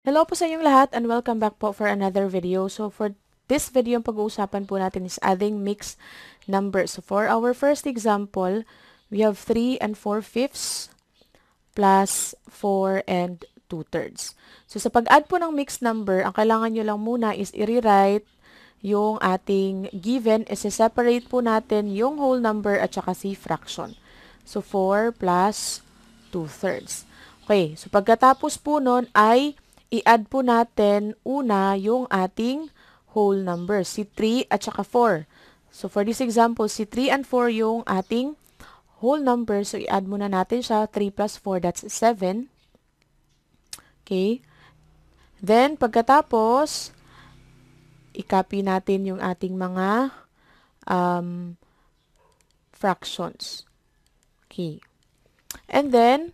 Hello po sa inyong lahat and welcome back po for another video. So for this video, ang pag-uusapan po natin is adding mixed numbers. So for our first example, we have 3 and 4/5 plus 4 and 2/3. So sa pag-add po ng mixed number, ang kailangan nyo lang muna is i-rewrite yung ating given, i-separate po natin yung whole number at saka si fraction. So 4 plus 2/3. Okay, so pagkatapos po nun ay i-add po natin una yung ating whole number, si 3 at saka 4. So for this example, si 3 and 4 yung ating whole number. So i-add muna natin siya, 3 plus 4, that's 7. Okay. Then pagkatapos, i-copy natin yung ating mga fractions. Okay. And then,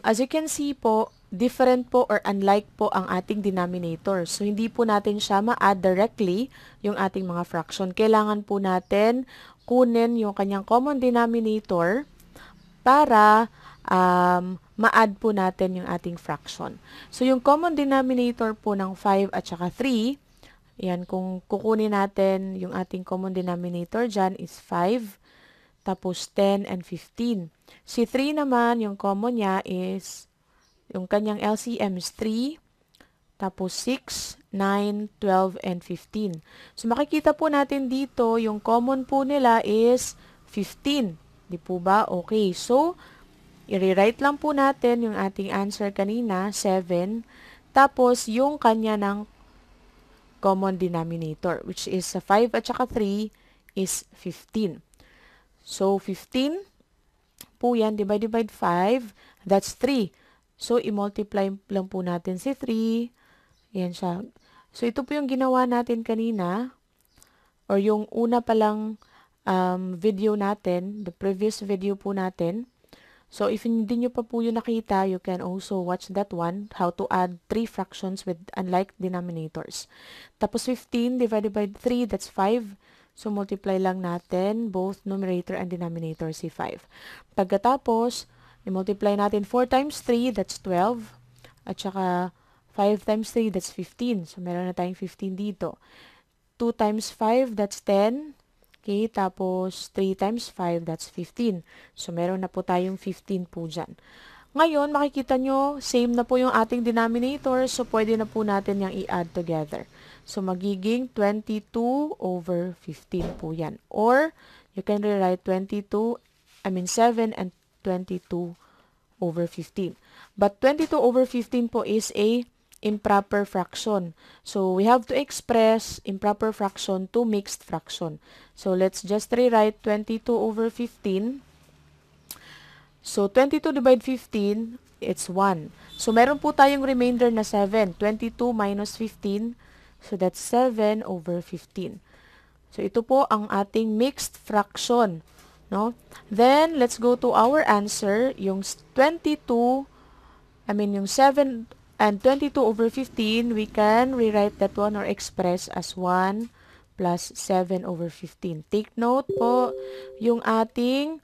as you can see po, different po or unlike po ang ating denominator. So, hindi po natin siya ma-add directly yung ating mga fraction. Kailangan po natin kunin yung kanyang common denominator para ma-add po natin yung ating fraction. So, yung common denominator po ng 5 at saka 3, yan, kung kukunin natin yung ating common denominator dyan is 5, tapos 10 and 15. Si 3 naman, yung common niya is yung kanyang LCM is 3, tapos 6, 9, 12, and 15. So, makikita po natin dito, yung common po nila is 15. Di po ba? Okay. So, i-rewrite lang po natin yung ating answer kanina, 7. Tapos, yung kanya ng common denominator, which is 5 at saka 3 is 15. So, 15 po yan, divide 5, that's 3. So, i-multiply lang po natin si 3. Yan siya. So, ito po yung ginawa natin kanina, or yung una palang video natin, the previous video po natin. So, if hindi nyo pa po yung nakita, you can also watch that one, how to add 3 fractions with unlike denominators. Tapos, 15 divided by 3, that's 5. So, multiply lang natin both numerator and denominator, si 5. Pagkatapos, i-multiply natin 4 times 3, that's 12. At saka 5 times 3, that's 15. So, meron na tayong 15 dito. 2 times 5, that's 10. Okay, tapos 3 times 5, that's 15. So, meron na po tayong 15 po dyan. Ngayon, makikita nyo, same na po yung ating denominator. So, pwede na po natin yung i-add together. So, magiging 22 over 15 po yan. Or, you can rewrite 7 and 22 over 15. But 22 over 15 po is a improper fraction. So, we have to express improper fraction to mixed fraction. So, let's just rewrite 22 over 15. So, 22 divide 15, it's 1. So, meron po tayong remainder na 7. 22 minus 15, so that's 7 over 15. So, ito po ang ating mixed fraction. No? Then, let's go to our answer. Yung 7 and 22 over 15, we can rewrite that one or express as 1 plus 7 over 15. Take note po, yung ating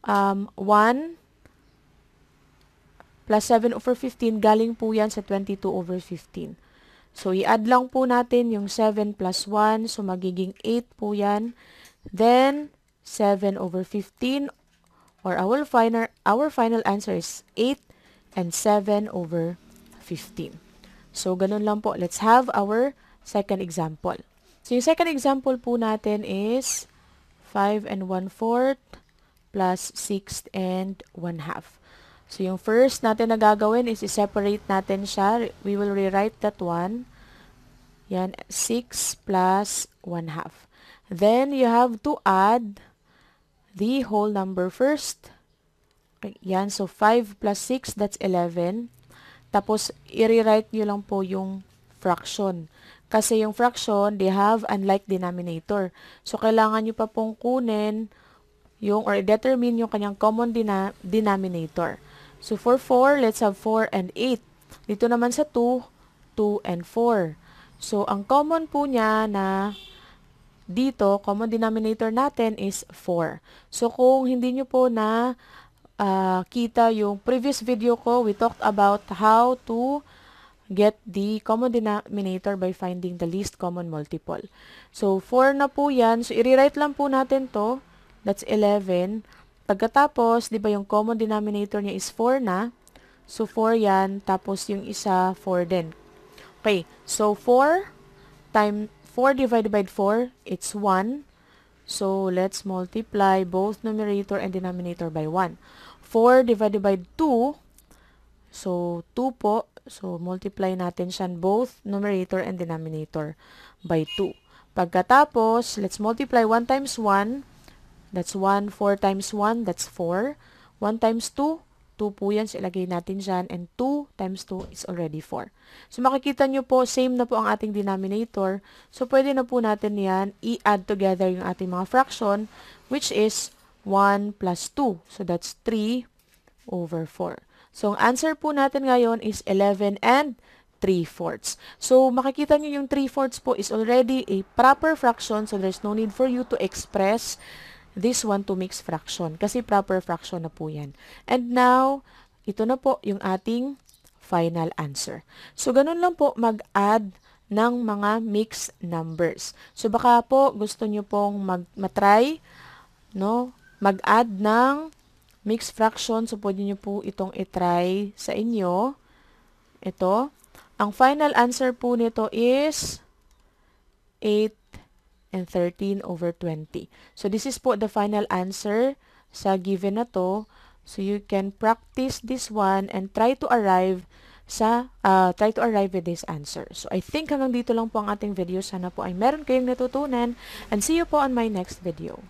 1 plus 7 over 15, galing po yan sa 22 over 15. So, i-add lang po natin yung 7 plus 1, so magiging 8 po yan. Then, 7 over 15, or our final answer is 8 and 7 over 15. So, ganun lang po. Let's have our second example. So, yung second example po natin is 5 and 1/4 plus 6 and 1/2. So, yung first natin na gagawin is i-separate natin siya. We will rewrite that one. Yan, 6 plus 1/2. Then, you have to add the whole number first. Okay, yan, so 5 plus 6, that's 11. Tapos, i-rewrite nyo lang po yung fraction. Kasi yung fraction, they have unlike denominator. So, kailangan nyo pa pong kunin yung, or determine yung kanyang common denominator. So, for 4, let's have 4 and 8. Dito naman sa 2, 2 and 4. So, ang common po niya na dito, common denominator natin is 4. So, kung hindi nyo po na kita yung previous video ko, we talked about how to get the common denominator by finding the least common multiple. So, 4 na po yan. So, i-rewrite lang po natin to. That's 11. Pagkatapos, di ba yung common denominator niya is 4 na. So, 4 yan. Tapos, yung isa, 4 din. Okay. So, 4 divided by 4, it's 1. So, let's multiply both numerator and denominator by 1. 4 divided by 2, so 2 po. So, multiply natin siya both numerator and denominator by 2. Pagkatapos, let's multiply 1 times 1. That's 1. 4 times 1, that's 4. 1 times 2, 2 po yan. So, ilagay natin dyan. And 2 times 2 is already 4. So, makikita nyo po, same na po ang ating denominator. So, pwede na po natin yan i-add together yung ating mga fraction, which is 1 plus 2. So, that's 3 over 4. So, ang answer po natin ngayon is 11 and 3/4. So, makikita nyo yung 3/4 po is already a proper fraction. So, there's no need for you to express this one to mixed fraction. Kasi proper fraction na po yan. And now, ito na po yung ating final answer. So, ganun lang po mag-add ng mga mixed numbers. So, baka po gusto nyo pong matry, no? Mag-add ng mixed fraction. So, pwede nyo po itong itry sa inyo. Ito. Ang final answer po nito is 8 and 13 over 20. So, this is po the final answer sa given na to. So, you can practice this one and try to arrive with this answer. So, I think hanggang dito lang po ang ating video. Sana po ay meron kayong natutunan and see you po on my next video.